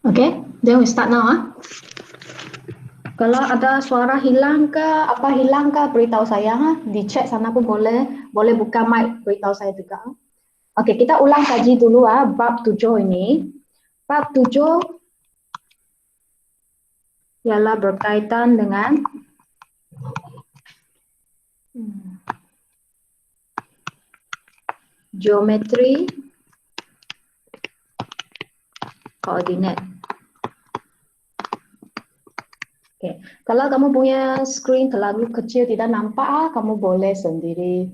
Okay, then we start now. Kalau ada suara hilang ke, apa hilang ke, beritahu saya. Di chat sana pun boleh buka mic, beritahu saya juga. Okey, kita ulang kaji dulu bab 7 ini. Bab 7 ialah berkaitan dengan geometri koordinat. Okay. Kalau kamu punya screen terlalu kecil tidak nampak, kamu boleh sendiri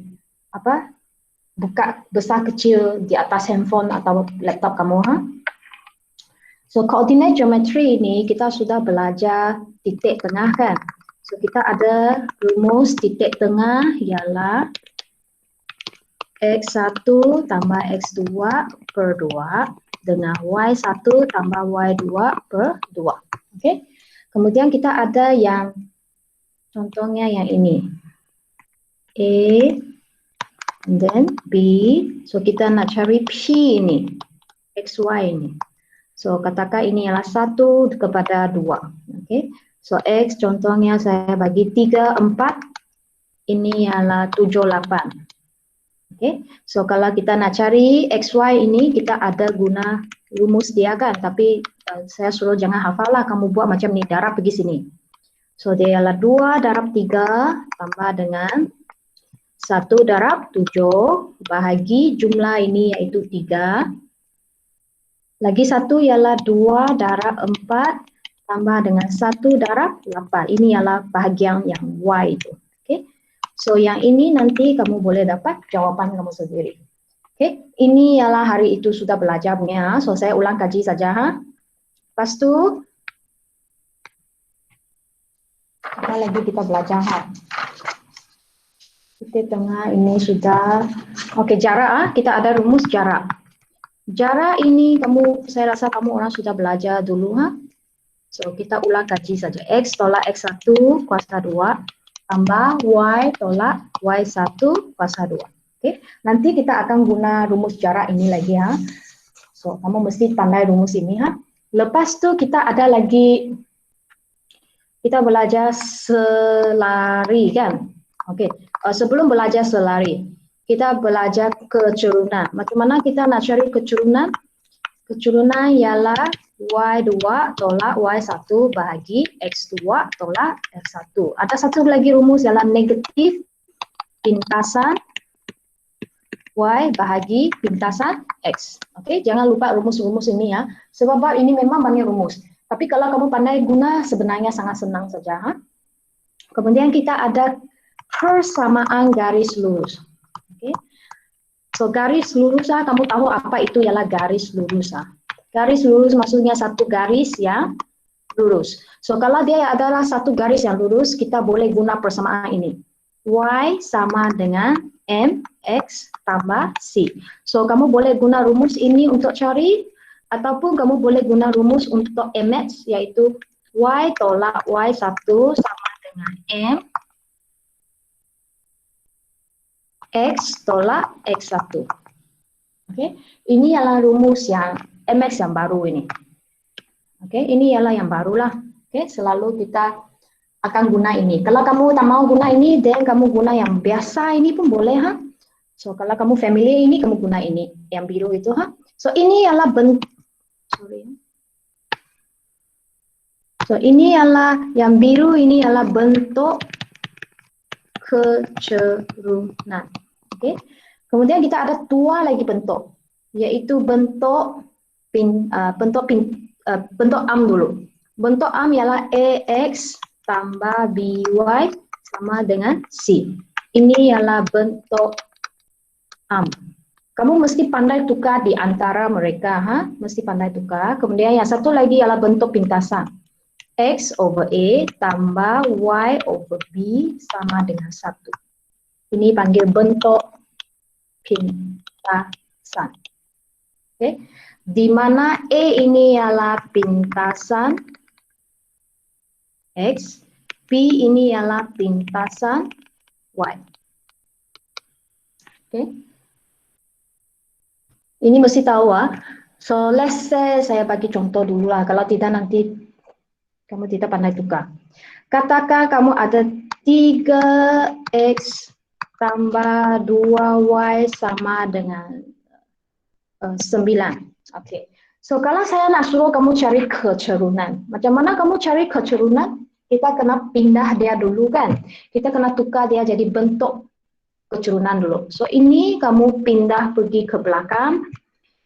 buka besar kecil di atas handphone atau laptop kamu. So coordinate geometry ini kita sudah belajar titik tengah kan. So kita ada rumus titik tengah ialah X1 tambah X2 per 2 dengan Y1 tambah Y2 per 2. Okay. Kemudian kita ada yang contohnya yang ini. A and then B. So kita nak cari P ini. XY ini. So katakan ini ialah 1 kepada 2. Okay. So X contohnya saya bagi 3, 4. Ini ialah 7, 8. Okay. So kalau kita nak cari XY ini kita ada guna rumus dia kan. Tapi saya suruh jangan hafal lah. Kamu buat macam ni. Darab pergi sini. So dia ialah 2 darab 3 tambah dengan 1 darab 7 bahagi jumlah ini iaitu 3. Lagi satu ialah 2 darab 4 tambah dengan 1 darab 8. Ini ialah bahagian yang Y itu. Okay. So yang ini nanti kamu boleh dapat jawapan kamu sendiri. Okay. Ini ialah hari itu sudah belajar punya. So saya ulang kaji saja. Lepas tu apa lagi kita belajar titik tengah ini sudah. Okey, jarak kita ada rumus jarak. Jarak ini saya rasa kamu orang sudah belajar dulu So kita ulang kaji saja. X tolak X1 kuasa 2 tambah Y tolak Y1 kuasa 2. Okey. Nanti kita akan guna rumus jarak ini lagi So kamu mesti pandai rumus ini Lepas tu kita ada lagi kita belajar selari kan. Okey. Sebelum belajar selari, kita belajar kecurunan. Macam mana kita nak cari kecurunan? Kecurunan ialah Y2 tolak Y1 bahagi X2 tolak X1. Ada satu lagi rumus ialah negatif pintasan Y bahagi pintasan X. Okey, jangan lupa rumus-rumus ini Sebab ini memang banyak rumus. Tapi kalau kamu pandai guna sebenarnya sangat senang saja Kemudian kita ada persamaan garis lurus. Okay. So garis lurus kamu tahu apa itu ialah garis lurus Garis lurus maksudnya satu garis yang lurus. So kalau dia adalah satu garis yang lurus, kita boleh guna persamaan ini. Y sama dengan MX tambah C. So kamu boleh guna rumus ini untuk cari ataupun kamu boleh guna rumus untuk MX yaitu Y tolak Y1 sama dengan M X tolak X1. Okay. Ini ialah rumus yang MX yang baru ini. Okay. Ini ialah yang barulah. Okay. Selalu kita akan guna ini. Kalau kamu tak mau guna ini, then kamu guna yang biasa ini pun boleh So kalau kamu familiar ini, kamu guna ini. Yang biru itu So ini ialah bentuk. So ini ialah yang biru ini ialah bentuk kecerunan. Okay. Kemudian kita ada dua lagi bentuk, yaitu bentuk arm dulu. Bentuk arm ialah AX tambah BY sama dengan C. Ini ialah bentuk arm. Kamu mesti pandai tukar di antara mereka, mesti pandai tukar. Kemudian yang satu lagi ialah bentuk pintasan. X over A tambah Y over B sama dengan 1. Ini panggil bentuk pintasan. Okay. Di mana A ini ialah pintasan X, B ini ialah pintasan Y. Okay. Ini mesti tahu ah. So let's say saya bagi contoh dulu lah. Kalau tidak nanti kamu tidak pandai tukar. Katakan kamu ada 3x tambah 2y sama dengan 9. Oke. So kalau saya nak suruh kamu cari keturunan, macam mana kamu cari keturunan? Kita kena pindah dia dulu kan. Kita kena tukar dia jadi bentuk keturunan dulu. So ini kamu pindah pergi ke belakang.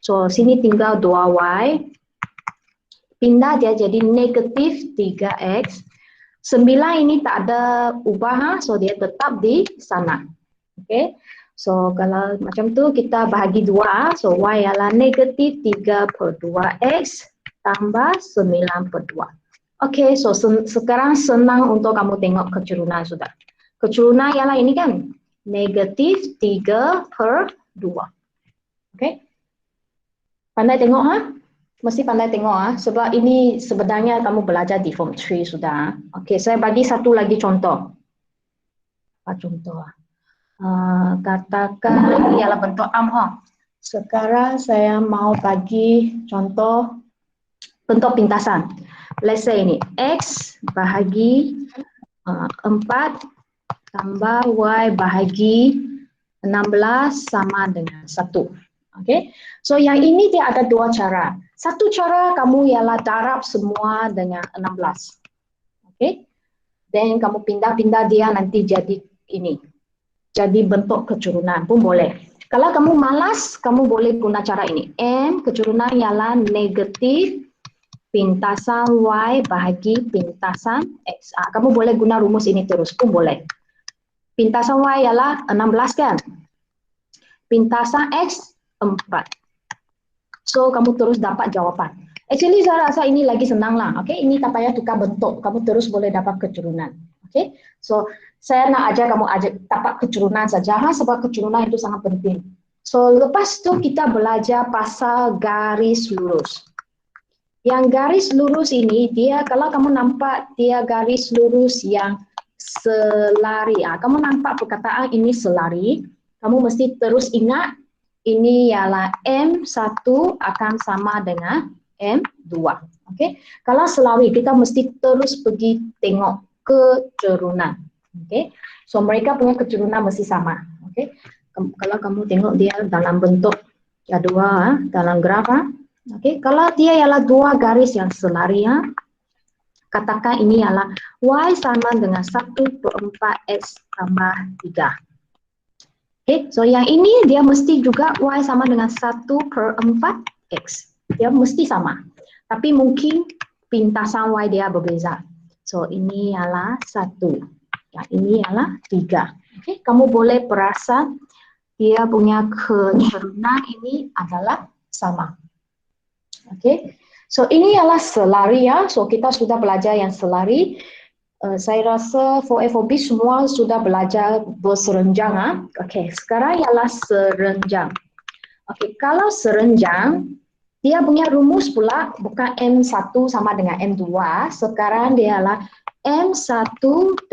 So sini tinggal 2y. Pindah dia jadi negatif 3x. 9 ini tak ada ubah, so dia tetap di sana. Okay. So kalau macam tu kita bahagi 2, so y ialah negatif 3/2x tambah 9/2. Okay, so sekarang senang untuk kamu tengok keturunan sudah. Keturunan ialah ini kan, negatif 3/2. Okay. Pandai tengok ha? Mesti pandai tengok ah, sebab ini sebenarnya kamu belajar di form 3 sudah. Okey, saya bagi satu lagi contoh. Apa contoh? Katakan ini adalah bentuk am. Sekarang saya mau bagi contoh bentuk pintasan. Let's say ini x bahagi 4 tambah y bahagi 16 sama dengan 1. Okay. So yang ini dia ada dua cara. Satu cara kamu ialah darab semua dengan 16. Okay. Dan kamu pindah-pindah dia nanti jadi ini. Jadi bentuk keturunan pun boleh. Kalau kamu malas, kamu boleh guna cara ini. M keturunan ialah negatif pintasan y bahagi pintasan x. Kamu boleh guna rumus ini terus pun boleh. Pintasan y ialah 16 kan? Pintasan x 4. So kamu terus dapat jawapan. Actually saya rasa ini lagi senang lah. Okay, ini tak payah tukar bentuk. Kamu terus boleh dapat keturunan. Okay, so saya nak ajar kamu dapat keturunan saja, sebab keturunan itu sangat penting. So lepas tu kita belajar pasal garis lurus. Yang garis lurus ini dia kalau kamu nampak dia garis lurus yang selari. Kamu nampak perkataan ini selari. Kamu mesti terus ingat ini ialah M1 akan sama dengan M2. Okay. Kalau selari, kita mesti terus pergi tengok keturunan. Okay. So mereka punya keturunan mesti sama. Okay. Kalau kamu tengok dia dalam bentuk jadual, dalam graf. Okay. Kalau dia ialah dua garis yang selari, katakan ini ialah Y sama dengan 1/4X tambah 3. Okay, so yang ini dia mesti juga Y sama dengan 1/4X. Dia mesti sama. Tapi mungkin pintasan Y dia berbeza. So ini ialah 1. Yang ini ialah 3. Okay, kamu boleh perasan dia punya keturunan ini adalah sama. Okay, so ini ialah selari ya. So kita sudah belajar yang selari. Saya rasa for FOB semua sudah belajar berserenjang. Okey, sekarang ialah serenjang. Okey, kalau serenjang, dia punya rumus pula bukan M1 sama dengan M2. Sekarang dia ialah M1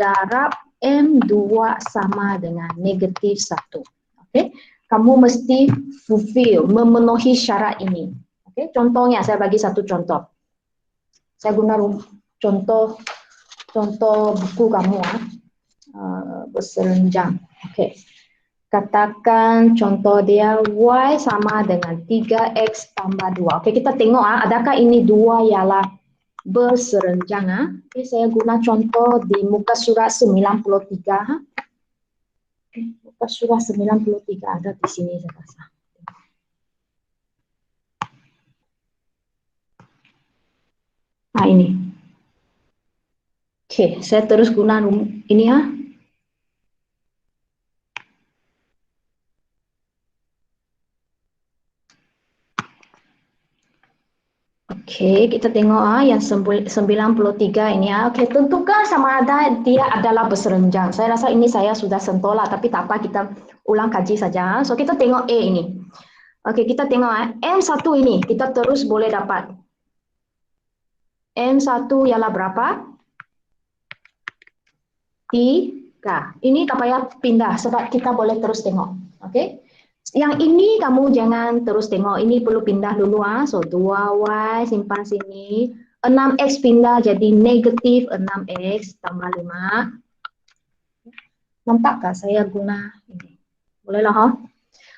darab M2 sama dengan negatif 1. Okey, kamu mesti fulfill, memenuhi syarat ini. Okey, contohnya saya bagi satu contoh. Saya guna contoh buku kamu berserenjang. Okey. Katakan contoh dia Y sama dengan 3X tambah 2. Okey, kita tengok adakah ini dua ialah berserenjang. Okey, saya guna contoh di muka surat 93. Okay, muka surat 93 ada di sini saya rasa. Ini. Okey, saya terus guna ini Okey, kita tengok yang 93 ini Okey, tentukan sama ada dia adalah berserenjang. Saya rasa ini saya sudah sentuh lah, tapi tak apa, kita ulang kaji saja. So kita tengok A ini. Okey, kita tengok M1 ini kita terus boleh dapat. M1 ialah berapa? 3. Ini tak payah pindah sebab kita boleh terus tengok. Okey. Yang ini kamu jangan terus tengok, ini perlu pindah dulu. So 2y simpan sini, 6x pindah jadi negatif 6x tambah 5. Nampakkah saya guna ini? Bolehlah, ha?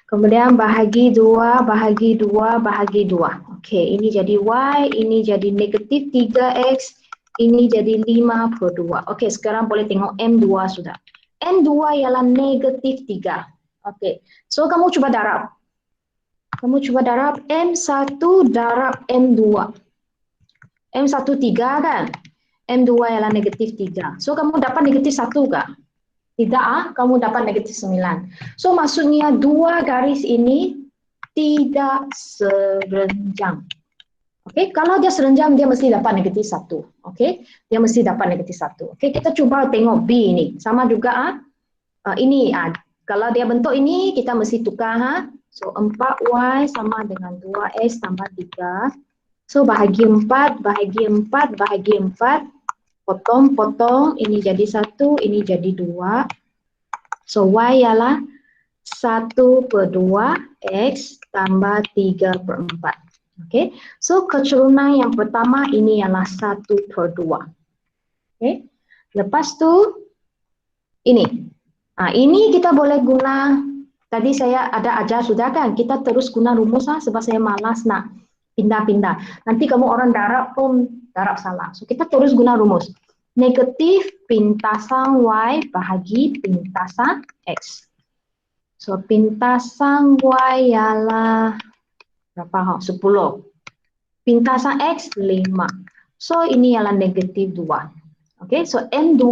Kemudian bahagi 2, bahagi 2, bahagi 2. Oke, ini jadi y, ini jadi negatif 3x, ini jadi 5 per 2. Oke, sekarang boleh tengok M2 sudah. M2 ialah negatif 3. Oke, so kamu coba darab. Kamu coba darab M1 darab M2. M1 3 kan? M2 ialah negatif 3. So kamu dapat negatif 1 kah? Tidak, kamu dapat negatif 9. So maksudnya dua garis ini tidak serenjang. Oke, kalau dia serenjang dia mesti dapat negatif 1. Oke, dia mesti dapat negatif 1. Oke, kita coba tengok B ini. Sama juga ini kalau dia bentuk ini kita mesti tukar So 4y sama dengan 2x tambah 3. So bahagi 4, bahagi 4, bahagi 4. Potong, ini jadi 1, ini jadi 2. So y ialah 1 per 2 x tambah 3 per 4. Oke, so keturunan yang pertama ini ialah 1 per 2. Oke, lepas tu ini. Ini kita boleh guna, tadi saya ada ajar sudah kan, kita terus guna rumus sebab saya malas nak pindah-pindah. Nanti kamu orang darab pun darab salah. So kita terus guna rumus. Negatif pintasan y bahagi pintasan x. So pintasan y ialah berapa? 10. Pintasan x 5. So ini ialah negatif 2. Oke, so M2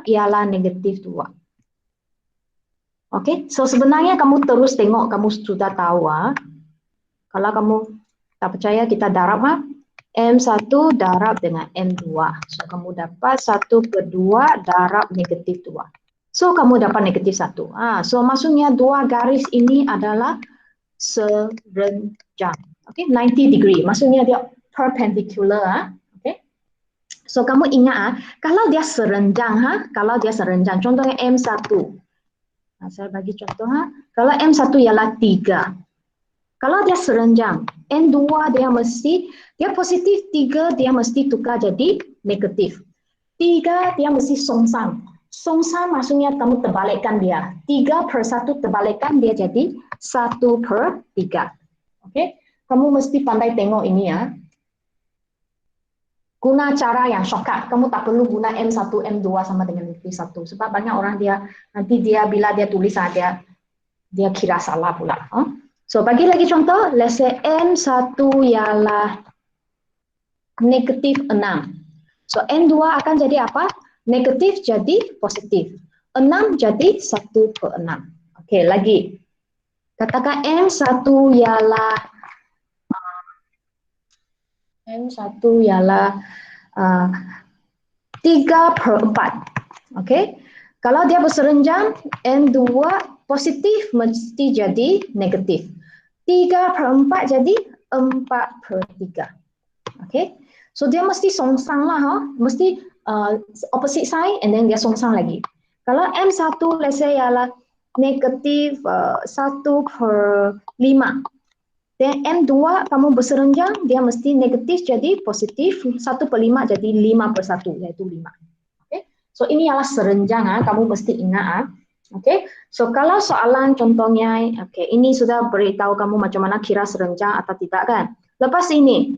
ialah negatif 2. Oke, so sebenarnya kamu terus tengok, kamu sudah tahu. Kalau kamu tak percaya, kita darab. M1 darab dengan M2. So kamu dapat 1 per 2 darab negatif 2. So kamu dapat negatif 1. So maksudnya dua garis ini adalah serenjang. Oke, 90 degree. Maksudnya dia perpendicular. Oke. So kamu ingat kalau dia serenjang, kalau dia serenjang, contohnya M1. Saya bagi contoh. Kalau M1 ialah 3. Kalau dia serenjang, M2 dia positif, 3 dia mesti tukar jadi negatif. 3 dia mesti songsang. Songsang maksudnya kamu terbalikkan dia. 3 per 1 terbalikkan dia jadi 1 per 3. Oke, kamu mesti pandai tengok ini ya. Guna cara yang shortcut. Kamu tak perlu guna M1, M2 sama dengan negatif 1. Sebab banyak orang nanti bila dia tulis dia kira salah pula. So bagi lagi contoh, let's say M1 ialah negatif 6. So M2 akan jadi apa? Negatif jadi positif. 6 jadi 1 per 6. Oke, lagi. Katakan M1 ialah 3 per 4. Oke. Kalau dia berserenjang, M2 positif mesti jadi negatif. 3 per 4 jadi 4 per 3. Oke. So dia mesti songsang lah. Mesti opposite sign and then dia songsang lagi. Kalau M1 let's say ialah negatif 1 per 5. Dan M2 kamu berserenjang, dia mesti negatif jadi positif, 1 per 5 jadi 5 per 1, yaitu 5. Okay? So ini ialah serenjang, kamu mesti ingat. Okay? So kalau soalan contohnya, ini sudah beritahu kamu macam mana kira serenjang atau tidak kan. Lepas ini,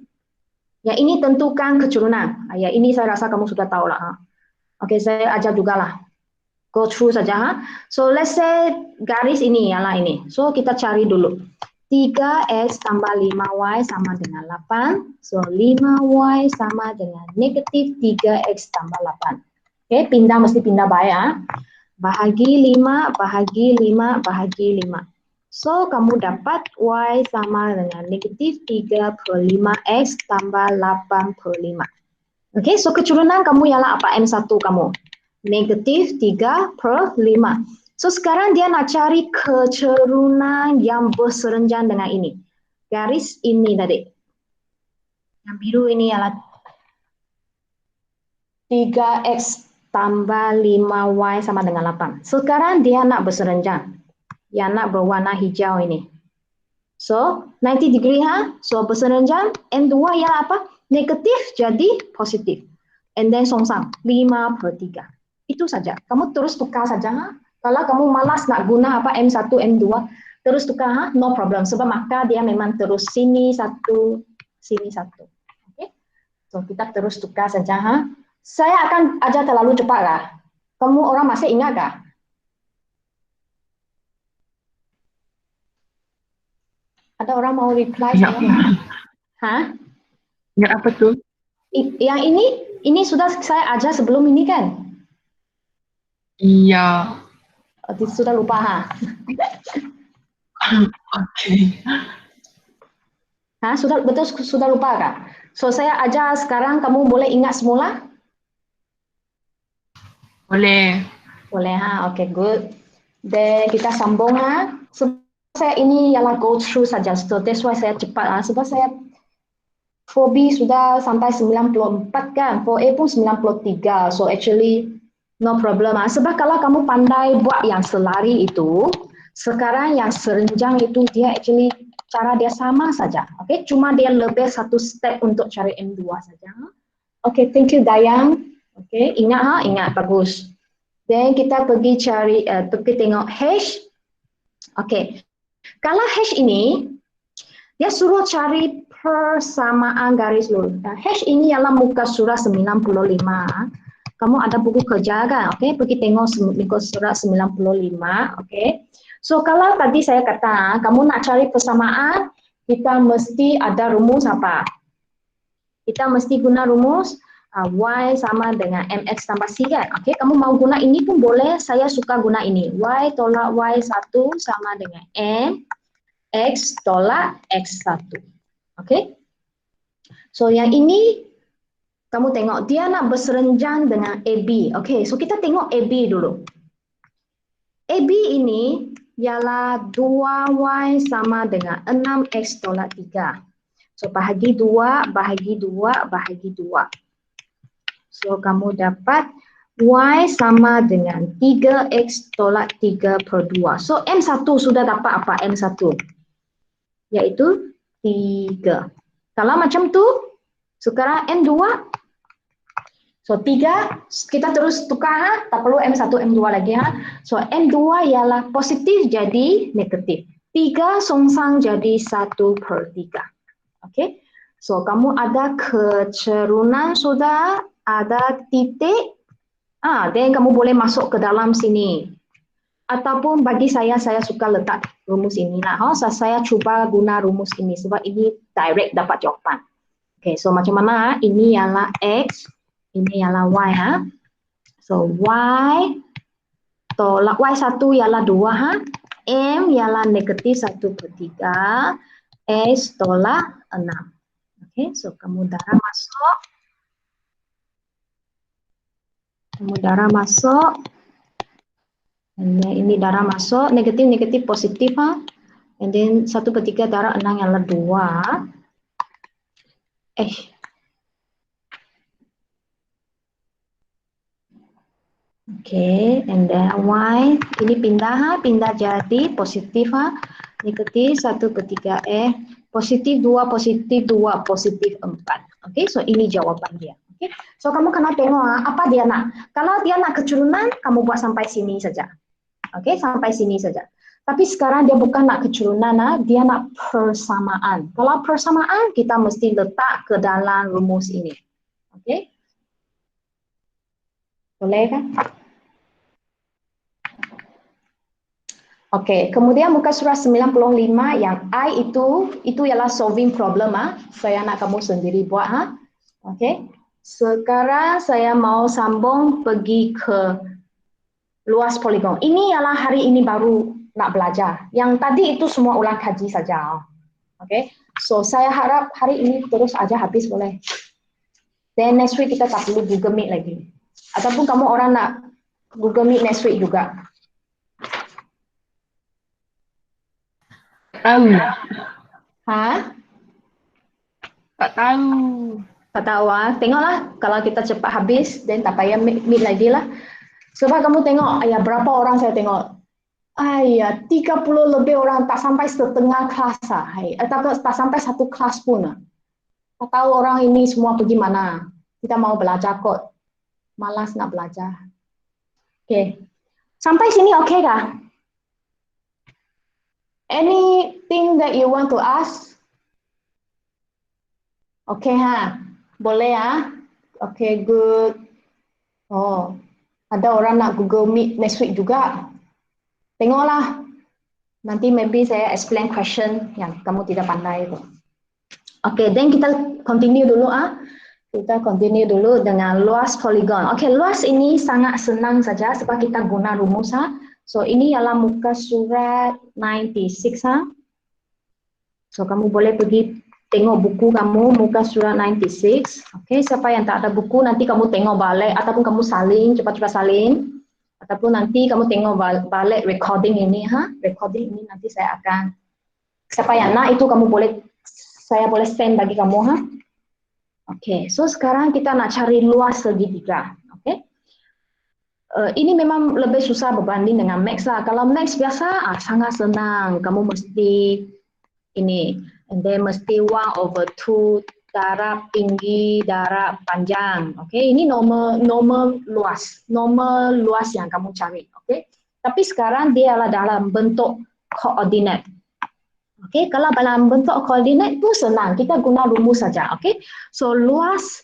ya ini tentukan keturunan. Ya ini saya rasa kamu sudah tahu lah. Oke, saya ajar juga lah. Go through saja. So let's say garis ini ialah ini. So kita cari dulu. 3x tambah 5y sama dengan 8. So 5y sama dengan negatif 3x tambah 8. Oke, mesti pindah baik. Bahagi 5, bahagi 5, bahagi 5. So kamu dapat y sama dengan negatif 3 per 5x tambah 8 per 5. Oke, so keturunan kamu ialah apa? M1 kamu. Negatif 3 per 5. So sekarang dia nak cari keturunan yang berserenjang dengan ini. Garis ini tadi. Yang biru ini ialah 3x tambah 5y sama dengan 8. Sekarang dia nak berserenjang. Yang nak berwarna hijau ini. So 90 degree ha. So berserenjang, M2 ialah apa? Negatif jadi positif. And then songsang 5/3. Itu saja. Kamu terus tukar saja ha. Kalau kamu malas nak guna apa M1, M2, terus tukar ha, no problem. Sebab maka dia memang terus sini satu, sini satu. Okay? So kita terus tukar saja ha. Saya akan ajar terlalu cepat lah. Kamu orang masih ingat kah? Ada orang mau reply Ingat saya? apa? Hah? Ingat apa tu? Yang ini sudah saya ajar sebelum ini kan? Iya. Sudah lupa ha? Okey. Ha? Betul sudah lupa kah? So saya ajar sekarang, kamu boleh ingat semula? Boleh. Boleh ha? Okay, good. Then kita sambung ha. Sebab saya ini ialah go through saja. So that's why saya cepat ha. Sebab saya 4B sudah sampai 94 kan, 4A pun 93. So actually no problem ha. Sebab kalau kamu pandai buat yang selari itu, sekarang yang serenjang itu dia actually cara dia sama saja. Okay, cuma dia lebih satu step untuk cari M2 saja. Okay, thank you Dayang. Okay, ingat ha, ingat bagus. Then kita pergi cari, pergi tengok hash. Okay, kalau hash ini dia suruh cari persamaan garis lurus. Hash ini ialah muka surah 95. Kamu ada buku kerja kan? Okay, pergi tengok muka surah 95. Okay. So kalau tadi saya kata kamu nak cari persamaan, kita mesti ada rumus apa? Kita mesti guna rumus Y sama dengan MX tambah C kan? Okay, kamu mau guna ini pun boleh, saya suka guna ini. Y tolak Y1 sama dengan M X tolak X1. Okay? So yang ini kamu tengok dia nak berserenjang dengan AB. Okay, so kita tengok AB dulu. AB ini ialah 2Y sama dengan 6X tolak 3. So bahagi 2, bahagi 2, bahagi 2. So kamu dapat Y sama dengan 3X tolak 3/2. So M1 sudah dapat apa? M1 yaitu 3. Kalau macam tu, sekarang M2, so 3, kita terus tukar, ha? Tak perlu M1, M2 lagi. Ha? So M2 ialah positif jadi negatif. 3 songsang jadi 1/3. Okay? So kamu ada kecerunan sudah, ada titik, then kamu boleh masuk ke dalam sini. Ataupun bagi saya suka letak rumus ini lah. So, saya cuba guna rumus ini sebab ini direct dapat jawapan. Okay, so macam mana? Ini ialah X, ini ialah Y ha. So Y tolak Y1 ialah 2 ha. M ialah negatif 1/3. S tolak 6. Okay, so kamu darah masuk. Kamu darah masuk. Ini darah masuk, negatif, negatif, positif ha. And then 1/3 darah 6 ialah 2. Okay, and then Y ini pindah ha, pindah jadi positif ha. Negatif 1/3 positif 2, positif 2, positif 4. Okay, so ini jawaban dia. Okay, so kamu kena tengok ha, apa dia nak. Kalau dia nak kecurunan, kamu buat sampai sini saja. Okay, sampai sini saja. Tapi sekarang dia bukan nak kecurunan, dia nak persamaan. Kalau persamaan, kita mesti letak ke dalam rumus ini. Okay? Boleh kan? Okay, kemudian muka surah 95 yang I itu ialah solving problem. Saya nak kamu sendiri buat. Okay? Sekarang saya mau sambung pergi ke luas poligon. Ini ialah hari ini baru nak belajar. Yang tadi itu semua ulang kaji saja. Okay, so saya harap hari ini terus aja habis boleh. Then next week kita tak perlu Google Meet lagi. Ataupun kamu orang nak Google Meet next week juga. Tahu. Ha? Tak tahu. Tak tahu tengoklah kalau kita cepat habis, then tak payah meet lagi lah. Sebab kamu tengok, berapa orang saya tengok. Ayah, 30 lebih orang, tak sampai setengah kelas ah. Tak sampai satu kelas pun ah. Tak tahu orang ini semua pergi mana. Kita mau belajar kok. Malas nak belajar. Oke. Sampai sini oke kah? Anything that you want to ask? Oke ha? Boleh ya? Oke, good. Oh, ada orang nak Google Meet next week juga. Tengoklah. Nanti maybe saya explain question yang kamu tidak pandai itu. Oke, then kita continue dulu ah. Kita continue dulu dengan luas poligon. Oke, luas ini sangat senang saja sebab kita guna rumus ha. So ini ialah muka surat 96 ha. So kamu boleh pergi tengok buku kamu muka surat 96. Oke, siapa yang tak ada buku nanti kamu tengok balik ataupun kamu salin, cepat-cepat salin. Ataupun nanti kamu tengok balik recording ini ha. Recording ini nanti saya akan, siapa yang nak itu kamu boleh, saya boleh send bagi kamu ha. Oke, so sekarang kita nak cari luas segitiga. Oke, ini memang lebih susah berbanding dengan max lah. Kalau max biasa sangat senang, kamu mesti ini, and then mesti 1/2 darab tinggi, darab panjang. Oke, ini normal luas yang kamu cari. Oke, tapi sekarang dia adalah dalam bentuk koordinat. Oke, kalau dalam bentuk koordinat itu senang, kita guna rumus saja. Oke, so luas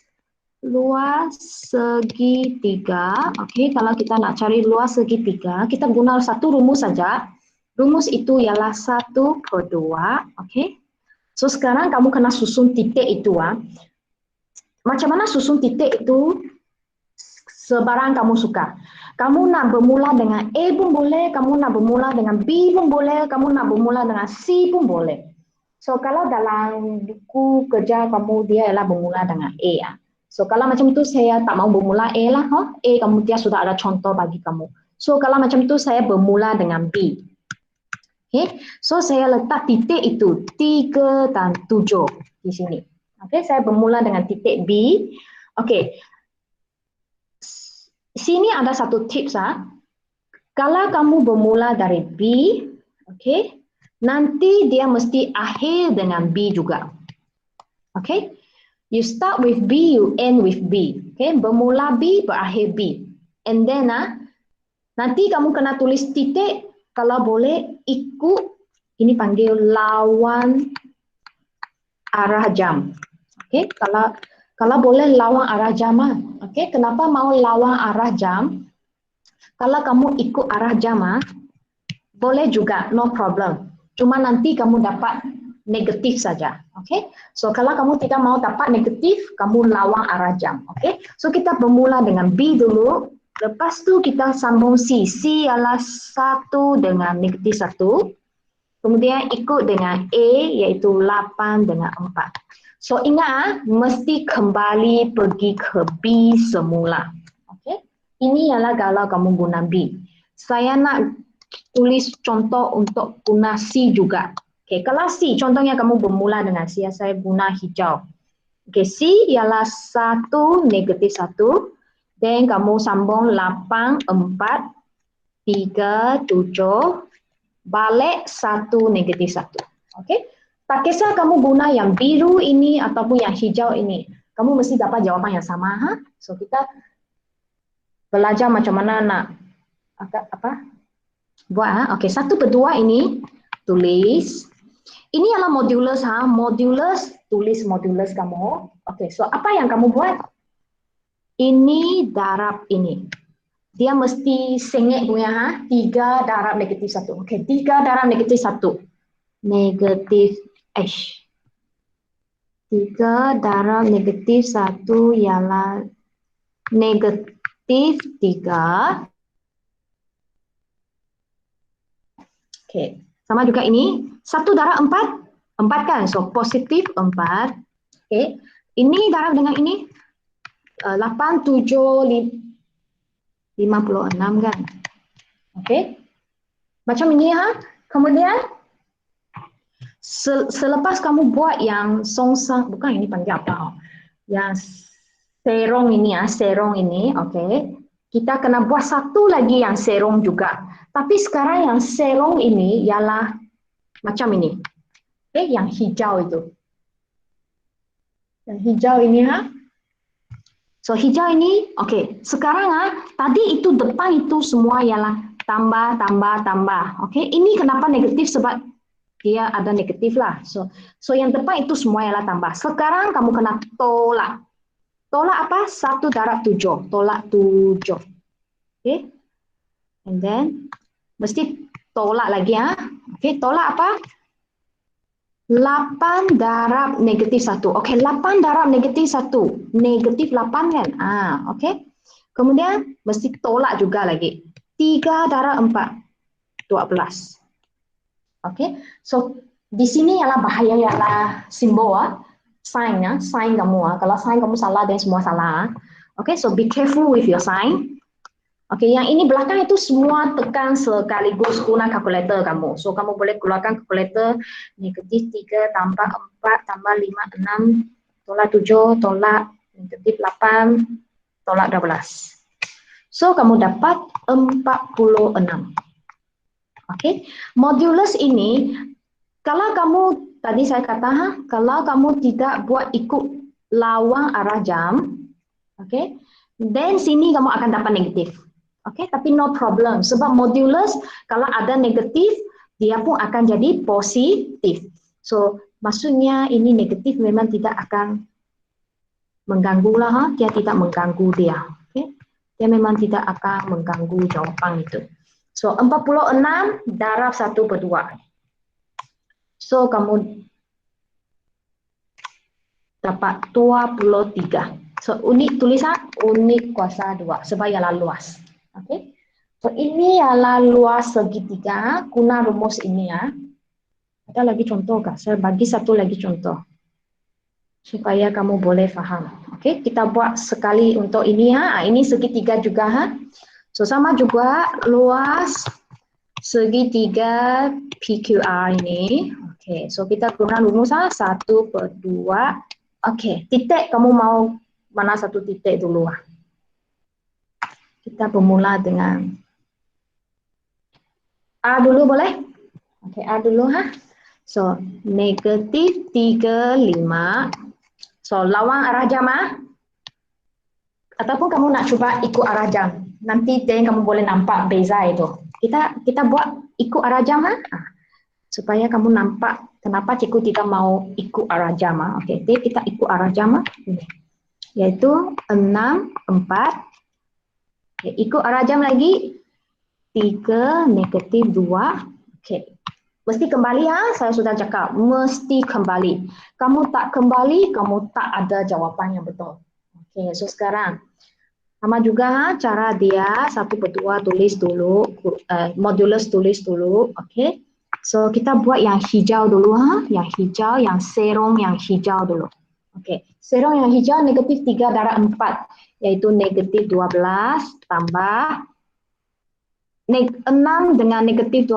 segitiga. Oke, kalau kita nak cari luas segitiga, kita guna satu rumus saja. Rumus itu ialah 1/2. Oke, so sekarang kamu kena susun titik itu ah. Macam mana susun titik itu? Sebarang kamu suka. Kamu nak bermula dengan A pun boleh, kamu nak bermula dengan B pun boleh, kamu nak bermula dengan C pun boleh. So kalau dalam buku kerja kamu dia ialah bermula dengan A ya. So kalau macam itu saya tak mau bermula A lah, A kamu dia sudah ada contoh bagi kamu. So kalau macam itu saya bermula dengan B. Okay, so saya letak titik itu 3 dan 7 di sini. Okay, saya bermula dengan titik B. Okay, sini ada satu tips ah. Kalau kamu bermula dari B, okay, nanti dia mesti akhir dengan B juga. Okay, you start with B, you end with B. Okay, bermula B, berakhir B. And then nanti kamu kena tulis titik, kalau boleh ikut, ini panggil lawan arah jam. Okay, kalau boleh lawan arah jam. Okay, kenapa mau lawan arah jam? Kalau kamu ikut arah jam, boleh juga, no problem. Cuma nanti kamu dapat negatif saja. Okay, so kalau kamu tidak mau dapat negatif, kamu lawan arah jam. Okay, so kita bermula dengan B dulu. Lepas tu kita sambung C. C ialah 1 dengan negatif 1. Kemudian ikut dengan A iaitu 8 dengan 4. So ingat mesti kembali pergi ke B semula. Okay? Ini ialah kalau kamu guna B. Saya nak tulis contoh untuk guna C juga. Okay, kalau C, contohnya kamu bermula dengan C, saya guna hijau. Okay, C ialah 1 negatif 1. Dan kamu sambung 8, 4, 3, 7, balik 1 negatif 1. Okay? Tak kisah kamu guna yang biru ini ataupun yang hijau ini. Kamu mesti dapat jawapan yang sama. Ha? So kita belajar macam mana nak buat. Ha? Okay, 1/2 ini tulis. Ini adalah modulus. Ha? Modulus, tulis modulus kamu. Okay, so apa yang kamu buat? Ini darab ini. Dia mesti sengit punya 3 darab negatif 1. Okey, 3 darab negatif 1. Negatif 3 darab negatif 1 ialah negatif 3. Okey, sama juga ini. 1 darab 4. 4 kan? So positif 4. Okey. Ini darab dengan ini. 8, 7, 56 kan. Okey. Macam ini Kemudian selepas kamu buat yang songsang, bukan ini panggil apa? Yang serong ini serong ini, okey. kita kena buat satu lagi yang serong juga. Tapi sekarang yang serong ini ialah macam ini. Okay, yang hijau itu. Yang hijau ini ha. So hijau ini, okay. Sekarang tadi itu depan itu semua ialah tambah, tambah, tambah. Okay, ini kenapa negatif? Sebab dia ada negatif lah. So yang depan itu semua ialah tambah. Sekarang kamu kena tolak. Tolak apa? 1 darab 7. Tolak 7. Okay. And then mesti tolak lagi ya. Okay, tolak apa? 8 darab negatif 1. Okey, 8 darab negatif 1. Negatif 8 kan? Okey. Kemudian mesti tolak juga lagi. 3 darab 4. 12. Okey. So di sini ialah bahaya ialah simbol sign sign kamu Kalau sign kamu salah dan semua salah. Okey, so be careful with your sign. Okey, yang ini belakang itu semua tekan sekaligus guna kalkulator kamu. So, kamu boleh keluarkan kalkulator negatif 3 tambah 4 tambah 5, 6, tolak 7, tolak negatif 8, tolak 12. So, kamu dapat 46. Okey, modulus ini, kalau kamu, tadi saya kata, kalau kamu tidak buat ikut lawang arah jam, okey, then sini kamu akan dapat negatif. Okey, tapi no problem sebab modulus kalau ada negatif dia pun akan jadi positif. So maksudnya ini negatif memang tidak akan mengganggu lah, dia tidak mengganggu dia. Okey, dia memang tidak akan mengganggu jawapan itu. So 46 darab 1/2. So kamu dapat 23. So unit tulisan unit kuasa 2 sebab ialah luas. Okey. So ini adalah luas segitiga. Guna rumus ini ya. Ada lagi contoh kah? Saya bagi satu lagi contoh supaya kamu boleh faham. Okey, kita buat sekali untuk ini ha. Ini segitiga juga ha. So sama juga luas segitiga PQR ini. Okey, so kita guna rumus 1/2. Okey, titik kamu mau mana satu titik dulu lah. Kita bermula dengan A dulu boleh? Okey, A dulu ha. So, negatif 35. So, lawang arah jam Ataupun kamu nak cuba ikut arah jam. Nanti then kamu boleh nampak beza itu. Kita buat ikut arah jam supaya kamu nampak kenapa cikgu tidak mau ikut arah jam Okey, jadi kita ikut arah jam Iaitu 6, 4. Okay, ikut arah jam lagi 3, negatif 2. Okey. Mesti kembali saya sudah cakap, mesti kembali. Kamu tak kembali, kamu tak ada jawapan yang betul. Okey, so sekarang sama juga cara dia 1/2 tulis dulu, modulus tulis dulu, okey. So kita buat yang hijau dulu yang hijau, yang serong yang hijau dulu. Okey, serong yang hijau negatif 3 darab 4. Iaitu negatif 12 tambah 6 dengan negatif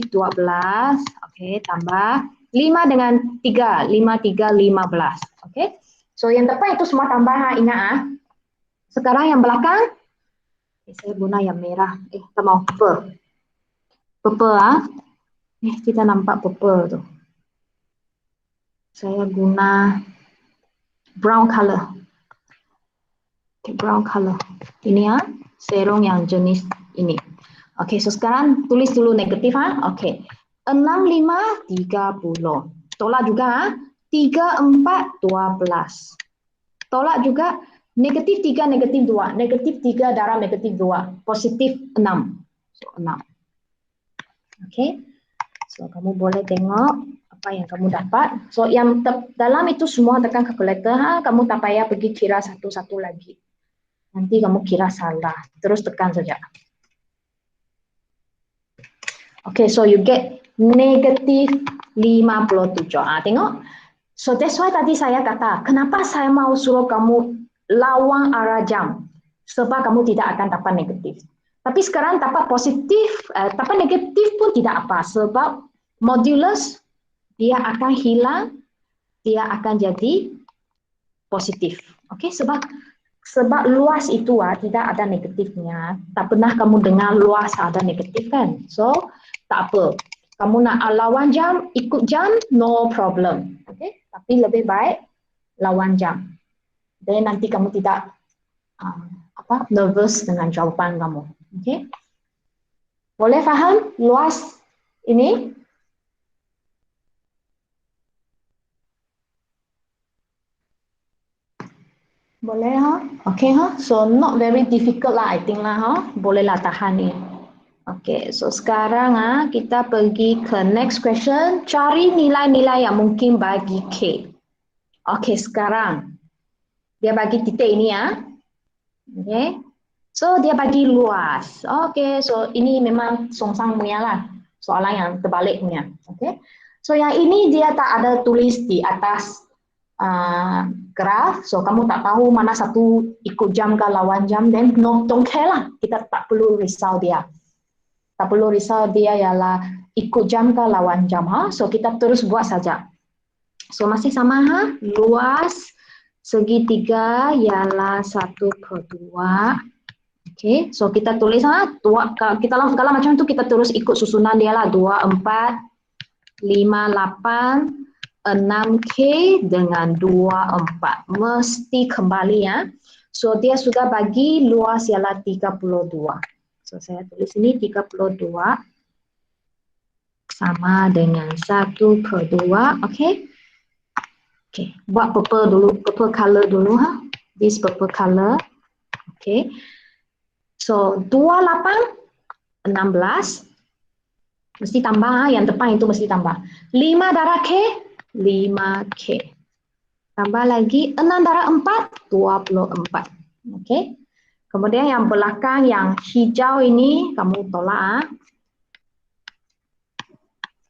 12, okey, tambah 5 dengan 3, 5, 3, 15, okey. So yang depan itu semua tambah ingat Sekarang yang belakang, saya guna yang merah, kita mau purple. Purple kita nampak purple tu. Saya guna brown color. Okay, brown color. Ini serong yang jenis ini. Okey, so sekarang tulis dulu negatif Okey. 6, 5, 30. Tolak juga 3, 4, 12. Tolak juga negatif 3, negatif 2. Negatif 3 darab negatif 2. Positif 6. So 6. Okey. So kamu boleh tengok apa yang kamu dapat. So yang dalam itu semua tekan kalkulator kamu tak payah pergi kira satu-satu lagi. Nanti kamu kira salah. Terus tekan saja. Okay, so you get negatif 57. Tengok. So that's why tadi saya kata, kenapa saya mau suruh kamu lawang arah jam? Sebab kamu tidak akan dapat negatif. Tapi sekarang dapat positif, dapat negatif pun tidak apa. Sebab modulus dia akan hilang, dia akan jadi positif. Okay, sebab sebab luas itu tidak ada negatifnya. Tak pernah kamu dengar luas ada negatif kan? So, tak apa. Kamu nak lawan jam, ikut jam, no problem. Okay? Tapi lebih baik lawan jam. Dan nanti kamu tidak nervous dengan jawapan kamu. Okay? Boleh faham luas ini? Boleh ha? Okay ha? So not very difficult lah I think lah ha? Bolehlah tahan ni. Okay, so sekarang kita pergi ke next question. Cari nilai-nilai yang mungkin bagi K. Okay, sekarang dia bagi titik ini ya. Okay. So dia bagi luas. Okay, so ini memang songsang punya lah. Soalan yang terbalik punya. Okay. So yang ini dia tak ada tulis di atas graf. So kamu tak tahu mana satu ikut jam ke lawan jam. Then no, don't care lah. Kita tak perlu risau dia. Tak perlu risau dia ialah ikut jam ke lawan jam. So kita terus buat saja. So masih sama luas segitiga ialah 1/2. Okay, so kita tulis kita langsung segala macam tu kita terus ikut susunan dia lah 2, 4, 5, 8, 6K dengan 2, 4. Mesti kembali ya. So dia sudah bagi luas ialah 32. So saya tulis ini 32 sama dengan 1/2. Okay. Okay, buat purple dulu, purple color dulu This purple color. Okay. So 28, 16. Mesti tambah yang depan itu mesti tambah. 5 darab K, 5K. Tambah lagi 6 darab 4, 24. Okay. Kemudian yang belakang yang hijau ini kamu tolak.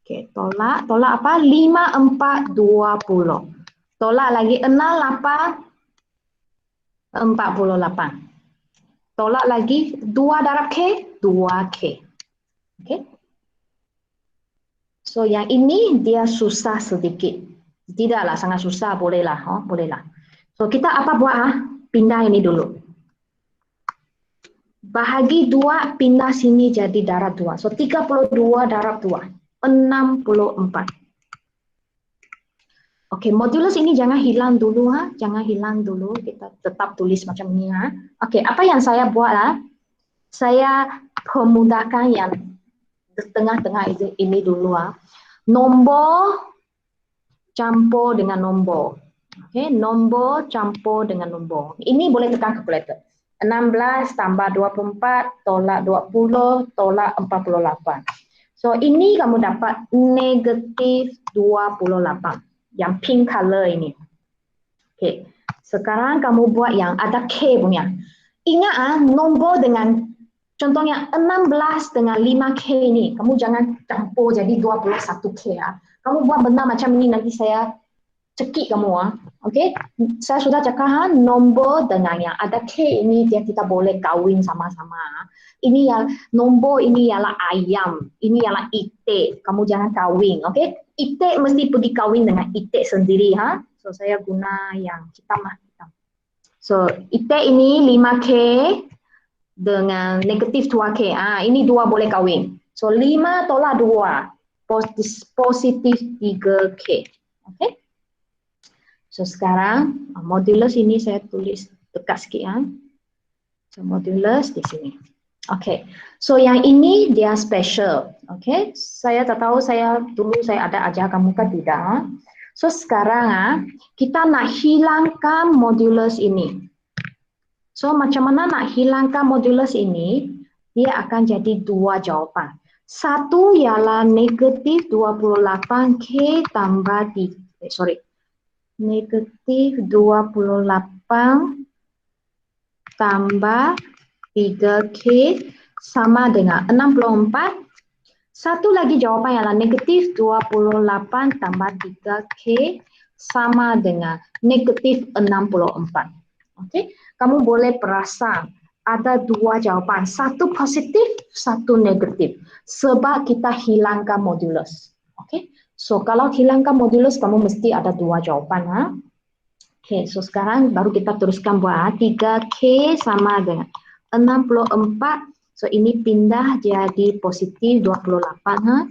Okay, tolak apa? 5, 4, 20. Tolak lagi 6, 8, 48. Tolak lagi 2 darab K, 2K. Okay. So yang ini dia susah sedikit. Tidaklah sangat susah, bolehlah. Bolehlah. So kita apa buat? Pindah ini dulu. Bahagi 2, pindah sini jadi darab 2. So 32 darab 2, 64. Okey, modulus ini jangan hilang dulu jangan hilang dulu, kita tetap tulis macam ini Okey, apa yang saya buat saya permudahkan yang di tengah-tengah ini dulu Nombor campur dengan nombor. Okey, nombor campur dengan nombor. Ini boleh tekan kalkulator. 16 tambah 24 tolak 20 tolak 48. So ini kamu dapat negatif 28. Yang pink color ini. Okay. Sekarang kamu buat yang ada K punya. Ingat nombor dengan contohnya 16 dengan 5K ini. Kamu jangan campur jadi 21K Kamu buat benda macam ini nanti saya cekik kamu Okay. Saya sudah cakap nombor dengan yang ada K ini dia kita boleh kawin sama-sama. Ini yang nombor ini ialah ayam. Ini ialah itik. Kamu jangan kawin. Okay. Itik mesti pergi kawin dengan itik sendiri So saya guna yang hitam hitam. So itik ini 5K dengan negatif 2K. Ini 2 boleh kawin. So 5 tolak 2 positif 3K. Okay. So sekarang modulus ini saya tulis dekat sikit So modulus di sini. Okay, so yang ini dia special. Okay, saya tak tahu dulu saya ada ajar kamu kan tidak. So sekarang kita nak hilangkan modulus ini. So macam mana nak hilangkan modulus ini? Dia akan jadi 2 jawapan. Satu ialah negatif 28K tambah negatif 28 tambah 3K sama dengan 64. Satu lagi jawapan ialah negatif 28 tambah 3K sama dengan negatif 64. Okay? Kamu boleh perasan ada 2 jawapan. Satu positif, satu negatif. Sebab kita hilangkan modulus. Okay? So kalau hilangkan modulus, kamu mesti ada 2 jawapan. Oke, so sekarang baru kita teruskan buat 3K sama dengan 64. So ini pindah jadi positif 28. Ha?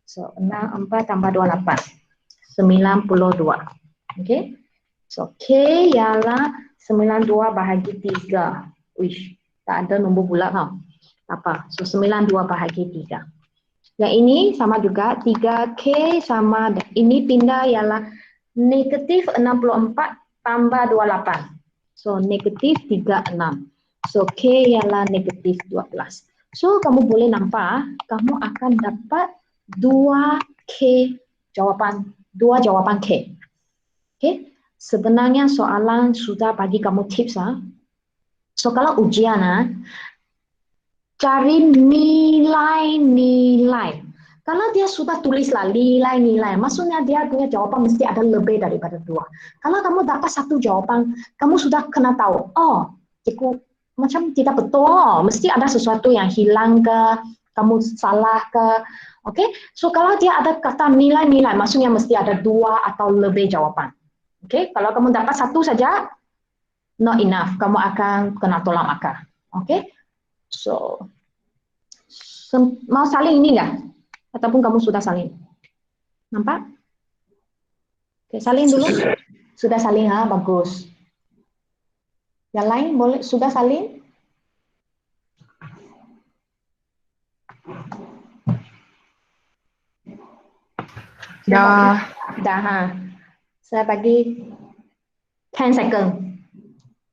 So 64 tambah 28. 92. Oke. So K ialah 92 bahagi 3. Wish, tak ada nombor bulat ha. Apa? So 92 bahagi 3. Yang ini sama juga 3K sama ini pindah ialah negatif 64 tambah 28. So, negatif 36. So, K ialah negatif 12. So, kamu boleh nampak, kamu akan dapat 2 jawapan K. Okay? Sebenarnya soalan sudah bagi kamu tips. So, kalau ujian, cari nilai-nilai. Kalau dia sudah tulislah nilai-nilai, maksudnya dia punya jawaban mesti ada lebih daripada 2. Kalau kamu dapat 1 jawaban, kamu sudah kena tahu, oh, cikgu macam tidak betul, mesti ada sesuatu yang hilang ke, kamu salah ke, oke? So kalau dia ada kata nilai-nilai, maksudnya mesti ada 2 atau lebih jawaban. Oke? Kalau kamu dapat 1 saja, not enough, kamu akan kena tolak angka. Oke? So, mau salin ini enggak? Ataupun kamu sudah salin? Nampak? Oke, salin dulu. Sudah salin, bagus. Yang lain boleh sudah salin? Dah. Dah. Saya bagi 10 second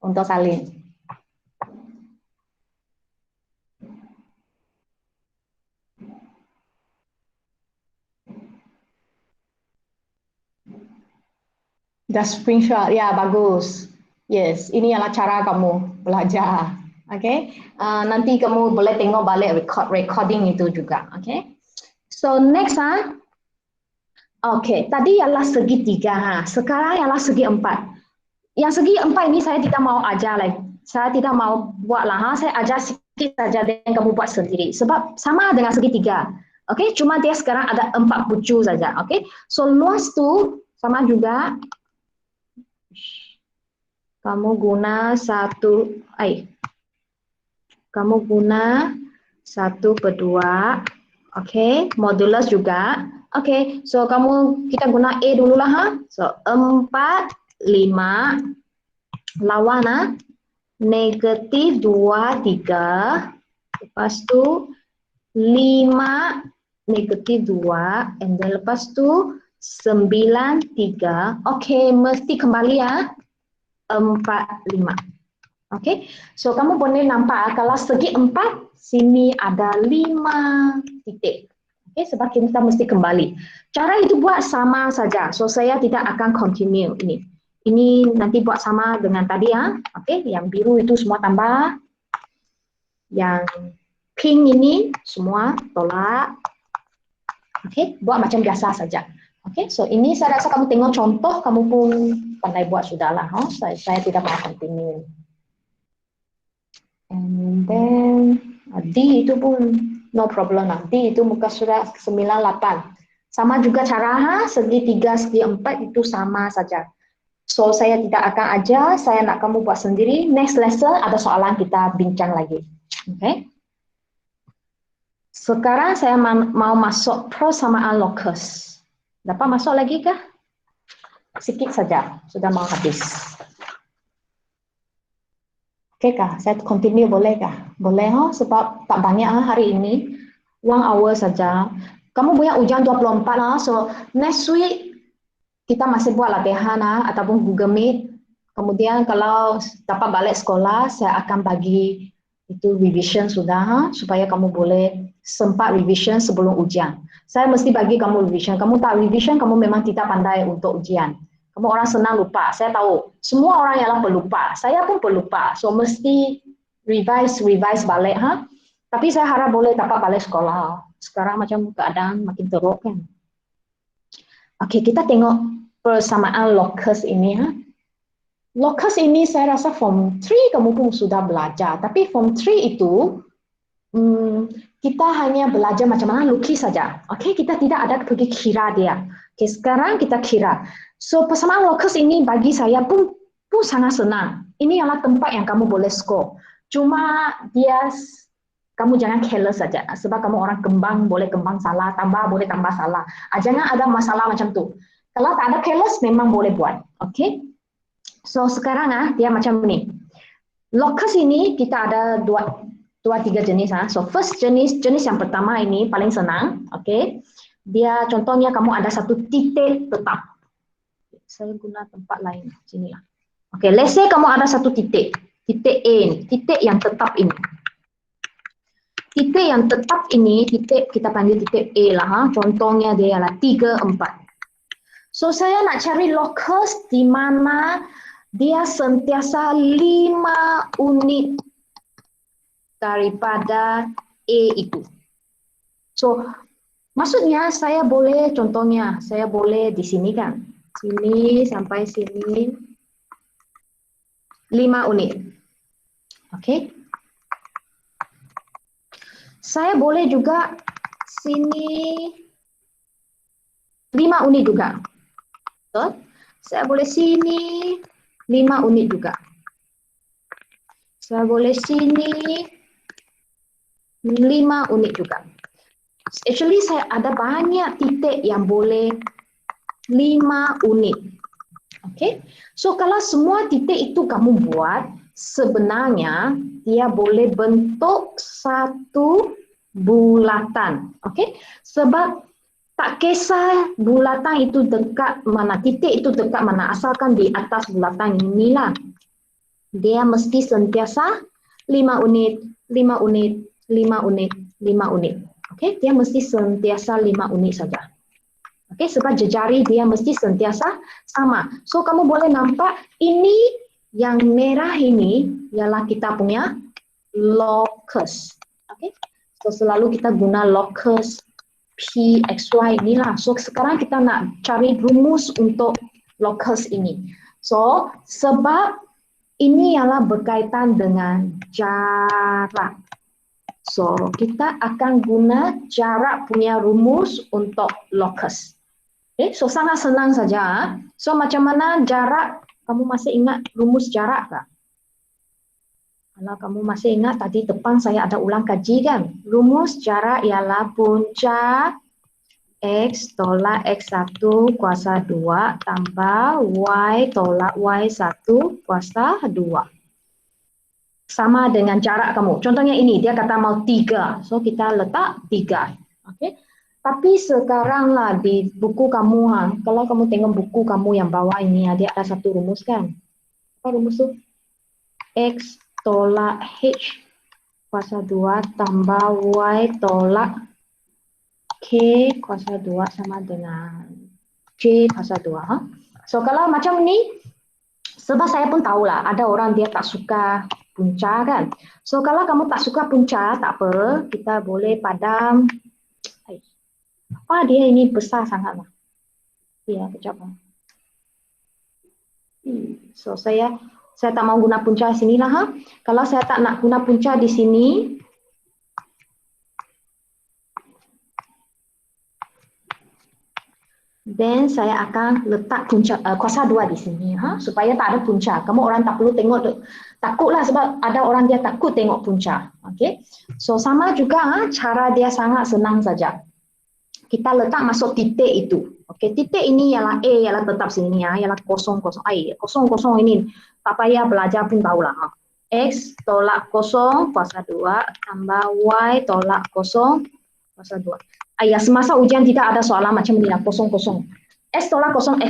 untuk salin. Dah screenshot, ya bagus. Yes, ini adalah cara kamu belajar. Okay? Nanti kamu boleh tengok balik recording itu juga. Okay? So next, okay, tadi ialah segitiga. Sekarang ialah segi 4. Yang segi 4 ini saya tidak mau ajar lagi. Saya tidak mau buat lah. Saya ajar sikit saja dan kamu buat sendiri. Sebab sama dengan segitiga. Okay? Cuma dia sekarang ada 4 pucuk saja. Okay? So luas tu sama juga. Kamu guna 1/2. Oke, modulus juga. Oke, so kita guna A dulu lah. So 4, 5 lawan negatif 2, 3. Lepas tu 5 negatif 2, and then lepas tu 9, 3. Oke, mesti kembali 4, 5. Oke, so kamu boleh nampak kalau segi 4, sini ada 5 titik. Oke, sebab kita mesti kembali. Cara itu buat sama saja, so saya tidak akan continue ini. Ini nanti buat sama dengan tadi Oke, yang biru itu semua tambah. Yang pink ini semua tolak. Oke, buat macam biasa saja. Oke, so ini saya rasa kamu tengok contoh, kamu pun pandai buat sudahlah. Saya tidak mau continue. And then D itu pun no problem. D itu muka surat 98. Sama juga cara segi 3, segi 4 itu sama saja. So saya tidak akan ajar, saya nak kamu buat sendiri. Next lesson ada soalan kita bincang lagi. Oke. Sekarang saya mau masuk persamaan locus. Dapat masuk lagi kah? Sikit saja, sudah mau habis. Oke kah? Saya continue boleh kah? Boleh sebab tak banyak hari ini. 1 hour saja. Kamu punya ujian 24 so next week kita masih buat latihan ataupun Google Meet. Kemudian kalau dapat balik sekolah, saya akan bagi itu revision sudah supaya kamu boleh sempat revision sebelum ujian. Saya mesti bagi kamu revision. Kamu tak revision, kamu memang tidak pandai untuk ujian. Kamu orang senang lupa. Saya tahu. Semua orang ialah pelupa. Saya pun pelupa. So mesti revise balik Tapi saya harap boleh dapat balik sekolah. Sekarang macam keadaan makin teruk kan. Oke, kita tengok persamaan locus ini Locus ini saya rasa form 3 kamu pun sudah belajar. Tapi form 3 itu kita hanya belajar macam mana lukis saja. Oke, kita tidak ada pergi kira dia. Oke, sekarang kita kira. So persamaan locus ini bagi saya pun sangat senang. Ini adalah tempat yang kamu boleh score. Cuma kamu jangan careless saja. Sebab kamu orang kembang, boleh kembang salah, tambah boleh tambah salah. Jangan ada masalah macam tu. Kalau tak ada careless, memang boleh buat. Okay? So sekarang dia macam ni. Locus ini kita ada dua tiga jenis. So first jenis yang pertama ini paling senang. Okay? Dia contohnya kamu ada satu titik tetap. Saya guna tempat lain. Sinilah. Okay, let's say kamu ada satu titik. Titik A ini. Titik yang tetap ini. Titik yang tetap ini, kita panggil titik A lah. Contohnya dia adalah 3, 4. So, saya nak cari locus di mana dia sentiasa 5 unit daripada A itu. So, maksudnya saya boleh, contohnya, saya boleh di sini kan. Sini sampai sini 5 unit. Oke. Saya boleh juga sini 5 unit juga. Betul? Saya boleh sini 5 unit juga. Saya boleh sini 5 unit juga. Actually saya ada banyak titik yang boleh 5 unit. Okay? So kalau semua titik itu kamu buat, sebenarnya dia boleh bentuk satu bulatan. Okay? Sebab tak kisah bulatan itu dekat mana, titik itu dekat mana, asalkan di atas bulatan inilah. Dia mesti sentiasa 5 unit, 5 unit, 5 unit, 5 unit. Okay? Dia mesti sentiasa 5 unit saja. Okay, sebab jejari dia mesti sentiasa sama. So kamu boleh nampak ini yang merah ini ialah kita punya locus. Okay, so selalu kita guna locus PXY inilah. So sekarang kita nak cari rumus untuk locus ini. So sebab ini ialah berkaitan dengan jarak. So kita akan guna jarak punya rumus untuk locus. Okay, so sangat senang saja. So macam mana jarak? Kamu masih ingat rumus jarak tak? Kalau kamu masih ingat tadi depan saya ada ulang kaji kan? Rumus jarak ialah punca X tolak X1 kuasa 2 tambah Y tolak Y1 kuasa 2. Sama dengan jarak kamu. Contohnya ini, dia kata mau 3. So kita letak 3. Okay. Tapi sekarang lah di buku kamu, kalau kamu tengok buku kamu yang bawah ini, dia ada satu rumus kan? Apa rumus tu? X tolak H kuasa 2 tambah Y tolak K kuasa 2 sama dengan J kuasa 2. So kalau macam ni, sebab saya pun tahulah ada orang dia tak suka punca kan? So kalau kamu tak suka punca, tak apa, kita boleh padam. Dia ini besar sangat lah. Ya, kejap. So saya tak mau guna punca sinilah. Kalau saya tak nak guna punca di sini, then saya akan letak punca kuasa 2 di sini, supaya tak ada punca. Kamu orang tak perlu tengok, takutlah sebab ada orang dia takut tengok punca. Okay? So sama juga cara dia sangat senang saja. Kita letak masuk titik itu. Okey, titik ini ialah A, ialah tetap sini ialah 0, 0. 0, 0 ini tak payah belajar pun tahulah. X tolak 0 kuasa 2 tambah Y tolak 0 kuasa 2. Semasa ujian tidak ada soalan macam ni lah, 0, 0. X tolak 0,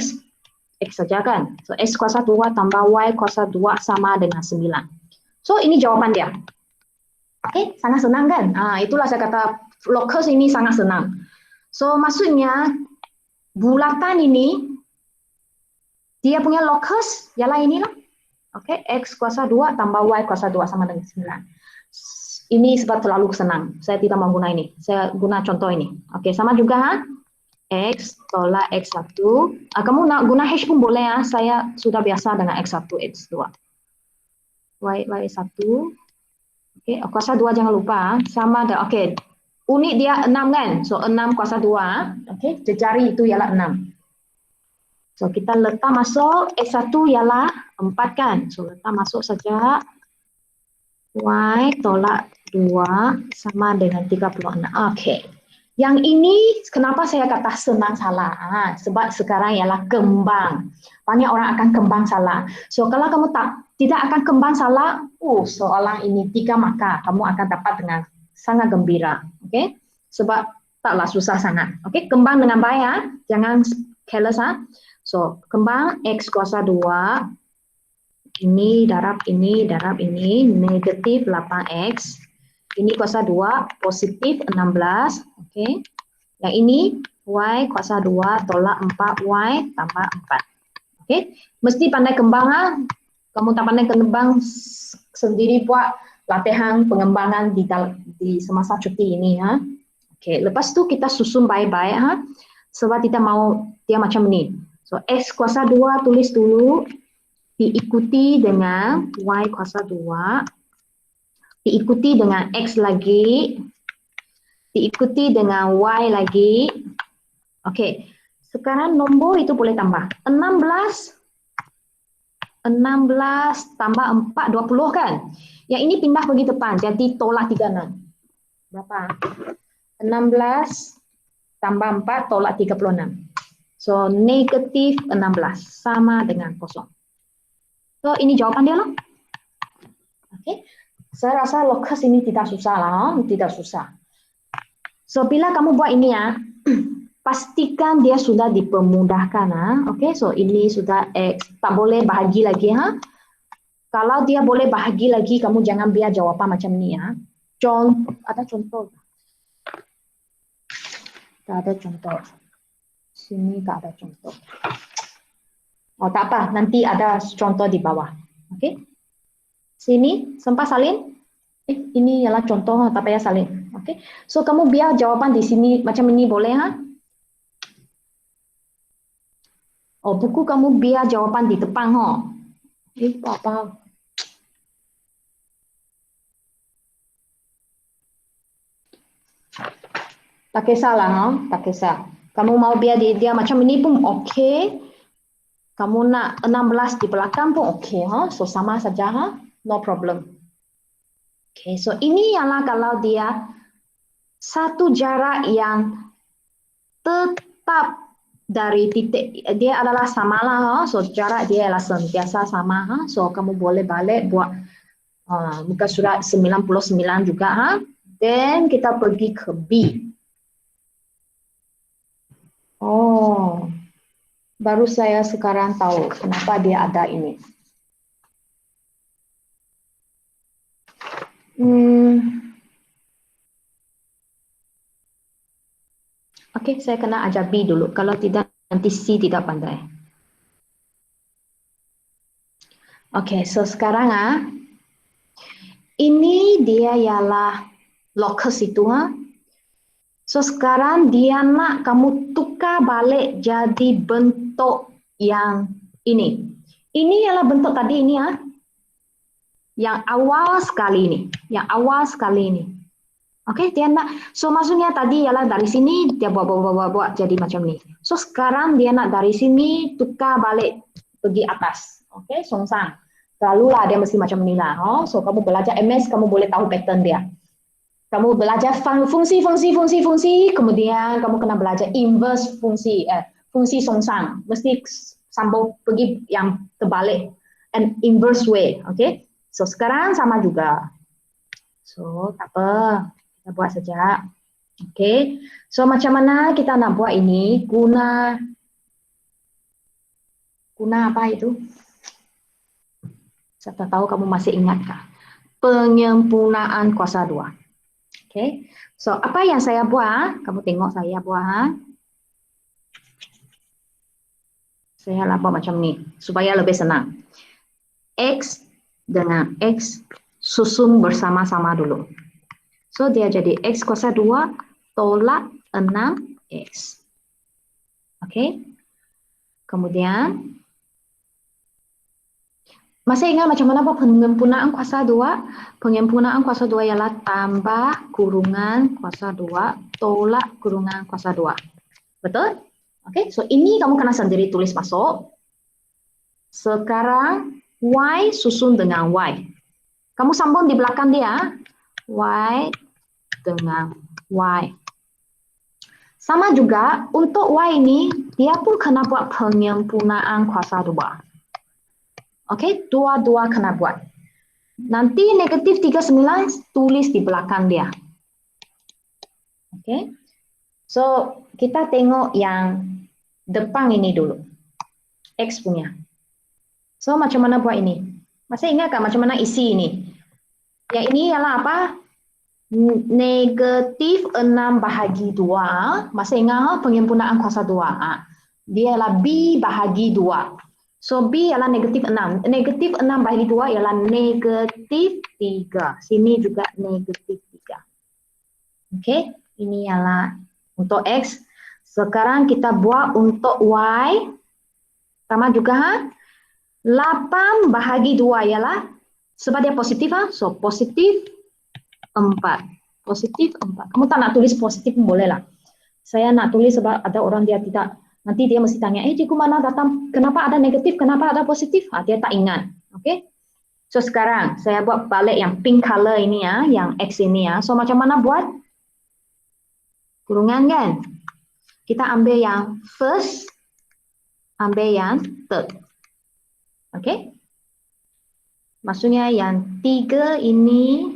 X saja kan. So X kuasa 2 tambah Y kuasa 2 sama dengan 9. So ini jawapan dia. Okey, sangat senang kan? Itulah saya kata locus ini sangat senang. So maksudnya bulatan ini dia punya locus ialah inilah. Okey, X kuasa 2 tambah Y kuasa 2 sama dengan 9. Ini sebab terlalu senang. Saya tidak mau guna ini. Saya guna contoh ini. Okey, sama juga X tolak X1. Kamu nak guna H pun boleh Saya sudah biasa dengan X1, X2. Y1. Okey, kuasa 2 jangan lupa. Sama ada. Okey. Unit dia 6 kan? So 6 kuasa 2. Okey, jejari itu ialah 6. So kita letak masuk X1 ialah 4 kan. So letak masuk saja Y tolak 2 sama dengan 36. Okey. Yang ini kenapa saya kata senang salah? Sebab sekarang ialah kembang. Banyak orang akan kembang salah. So kalau kamu tidak akan kembang salah, soalan ini 3 markah kamu akan dapat dengan sangat gembira. Okey? Sebab taklah susah sangat. Okey, kembang dengan baik ya. Jangan careless . So, kembang X kuasa 2, ini darab ini, negatif 8X. Ini kuasa 2, positif 16. Okey. Yang ini, Y kuasa 2 tolak 4Y tambah 4. Okey. Mesti pandai kembang . Kamu tak pandai kembang sendiri buat latihan pengembangan di semasa cuti ini . Okey. Lepas tu kita susun baik-baik . Sebab kita mau dia macam ni. So, X kuasa 2 tulis dulu, diikuti dengan Y kuasa 2, diikuti dengan X lagi, diikuti dengan Y lagi. Okey, sekarang nombor itu boleh tambah. 16 tambah 4, 20 kan? Yang ini pindah pergi depan, jadi tolak 36. Berapa? 16 tambah 4 tolak 36. So, negatif 16 sama dengan kosong. So, ini jawapan dia lah. Okey. Saya rasa locus ini tidak susah lah. Tidak susah. So, bila kamu buat ini ya, pastikan dia sudah dipermudahkan. Okey. So, ini sudah X. Tak boleh bahagi lagi. Kalau dia boleh bahagi lagi, kamu jangan biar jawapan macam ni ya. Ada contoh? Tak ada contoh. Sini tak ada contoh. Oh, tak apa. Nanti ada contoh di bawah. Okey. Sini, sempat salin. Ini ialah contoh, tak payah salin. Okey. So, kamu biar jawapan di sini macam ini boleh, Oh, buku kamu biar jawapan di depan, apa? Tak kisahlah, tak kisah. Kamu mau biar dia macam ini pun okey. Kamu nak 16 di belakang pun okey. So sama saja. No problem. Okay, so ini ialah kalau dia satu jarak yang tetap dari titik. Dia adalah samalah. So jarak dia adalah sentiasa sama. So kamu boleh balik buat muka surat 99 juga. Then kita pergi ke B. Oh, baru saya sekarang tahu kenapa dia ada ini. Okey, saya kena ajar B dulu. Kalau tidak, nanti C tidak pandai. Okey, so sekarang ini dia ialah locus itu. So sekarang dia nak kamu tukar balik jadi bentuk yang ini. Ini ialah bentuk tadi ini Yang awal sekali ini. Yang awal sekali ini. Okey, dia nak. So maksudnya tadi ialah dari sini dia buat jadi macam ni. So sekarang dia nak dari sini tukar balik pergi atas. Okey, songsang. Selalulah dia mesti macam ni lah. So kamu belajar MS kamu boleh tahu pattern dia. Kamu belajar fungsi, kemudian kamu kena belajar inverse fungsi songsang. Mesti sambung pergi yang terbalik, an inverse way, okay? So sekarang sama juga. So tak apa, kita buat saja, okay? So macam mana kita nak buat ini? Guna apa itu? Saya tak tahu kamu masih ingatkah? Penyempurnaan kuasa 2. Okay, so apa yang saya buat? Kamu tengok saya buat. Saya lah buat macam ni supaya lebih senang. X dengan X susun bersama-sama dulu. So dia jadi X kuasa 2 tolak 6X. Okay. Kemudian masih ingat macam mana penyempurnaan kuasa 2? Penyempurnaan kuasa 2 ialah tambah kurungan kuasa 2 tolak kurungan kuasa 2. Betul? Oke, so ini kamu kena sendiri tulis masuk. Sekarang Y susun dengan Y. Kamu sambung di belakang dia. Y dengan Y. Sama juga untuk Y ini, dia pun kena buat penyempurnaan kuasa 2. Oke, dua-dua kena buat. Nanti negatif 39 tulis di belakang dia. Oke, so kita tengok yang depan ini dulu. X punya. So macam mana buat ini? Masih ingat kan macam mana isi ini? Yang ini ialah apa? Negatif 6 bahagi 2. Masih ingat ha? Penyempurnaan kuasa 2. Dia ialah B bahagi 2. So B ialah negatif 6. Negatif 6 bahagi 2 ialah negatif 3. Sini juga negatif 3. Okey, ini ialah untuk X. Sekarang kita buat untuk Y. Sama juga ha? 8 bahagi 2 ialah sebab dia positif ha? So positif 4. Positif 4. Kamu tak nak tulis positif pun boleh lah. Saya nak tulis sebab ada orang dia tidak, nanti dia mesti tanya, cikgu mana datang, kenapa ada negatif, kenapa ada positif? Dia tak ingat. Okey. So sekarang saya buat balik yang pink color ini ya, yang X ini ya. So macam mana buat? Kurungan kan? Kita ambil yang first, ambil yang third. Okey. Maksudnya yang 3 ini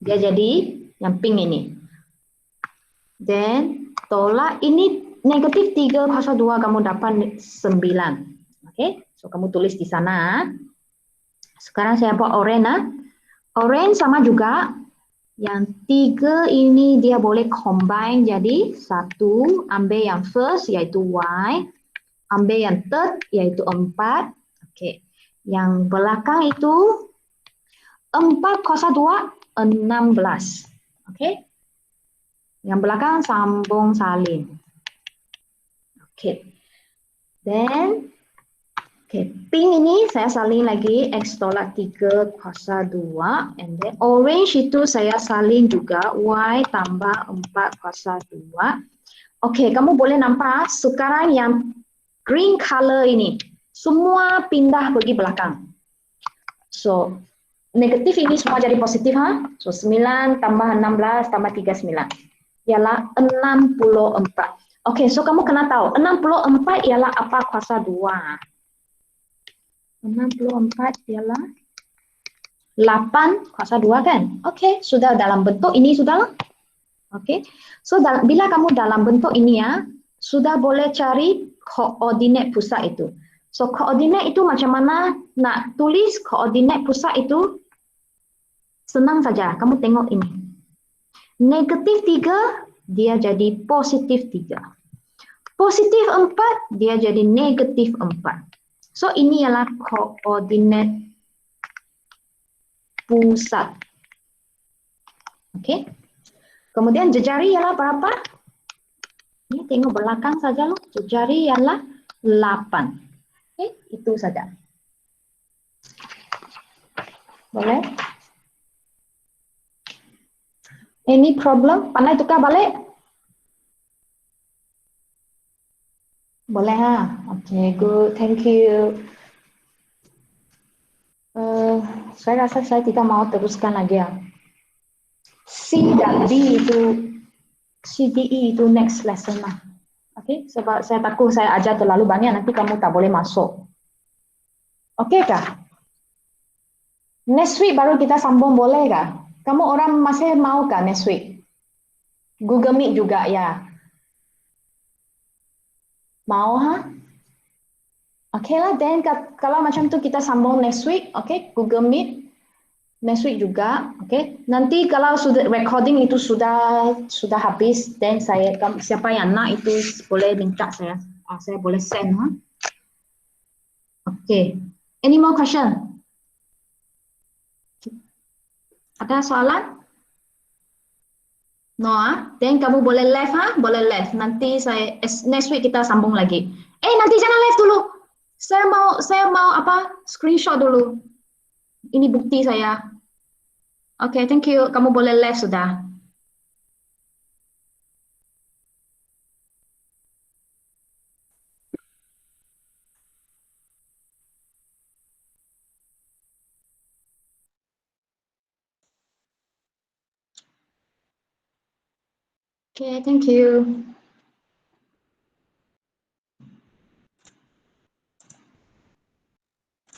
dia jadi yang pink ini. Then tolak ini negatif 3 kuasa 2 kamu dapat 9. Okey. So kamu tulis di sana. Sekarang saya buat orange. Orange sama juga. Yang 3 ini dia boleh combine jadi 1. Ambil yang first iaitu Y. Ambil yang third iaitu 4. Okey. Yang belakang itu 4 kuasa 2 16. Okey. Yang belakang sambung salin. Okey. Then pink ini saya salin lagi X tolak 3 kuasa 2. And then orange itu saya salin juga Y tambah 4 kuasa 2. Okey, kamu boleh nampak sekarang yang green color ini semua pindah pergi belakang. So negatif ini semua jadi positif ha? So 9 tambah 16 tambah 39 ialah 64. Okey, so kamu kena tahu 64 ialah apa kuasa 2? 64 ialah 8 kuasa 2 kan? Okey, sudah dalam bentuk ini sudah. Okey. So bila kamu dalam bentuk ini ya, sudah boleh cari koordinat pusat itu. So koordinat itu macam mana nak tulis koordinat pusat itu? Senang saja, kamu tengok ini. Negatif 3, dia jadi positif 3. Positif 4, dia jadi negatif 4. So ini ialah koordinat pusat. Okey. Kemudian jejari ialah berapa? Ini tengok belakang saja loh. Jejari ialah 8. Okey, itu saja. Boleh? Any problem? Pandai tukar balik? Boleh ha? Okay, good. Thank you. Saya rasa saya tidak mau teruskan lagi ya. C dan D itu, CDE itu next lesson lah. Okay, sebab saya takut saya ajar terlalu banyak nanti kamu tak boleh masuk. Okay kah? Next week baru kita sambung boleh kah? Kamu orang masih mau kah next week? Google Meet juga ya. Mau ha? Okay lah, then kalau macam tu kita sambung next week, okay? Google Meet next week juga, okay? Nanti kalau sudah recording itu sudah habis, then saya siapa yang nak itu boleh minta saya boleh send ha? Okay. Any more question? Ada soalan? No ah? Then kamu boleh left ha? Boleh left. Nanti saya next week kita sambung lagi. Nanti jangan left dulu. Saya mau apa? Screenshot dulu. Ini bukti saya. Okay, thank you. Kamu boleh left sudah. Okay, thank you.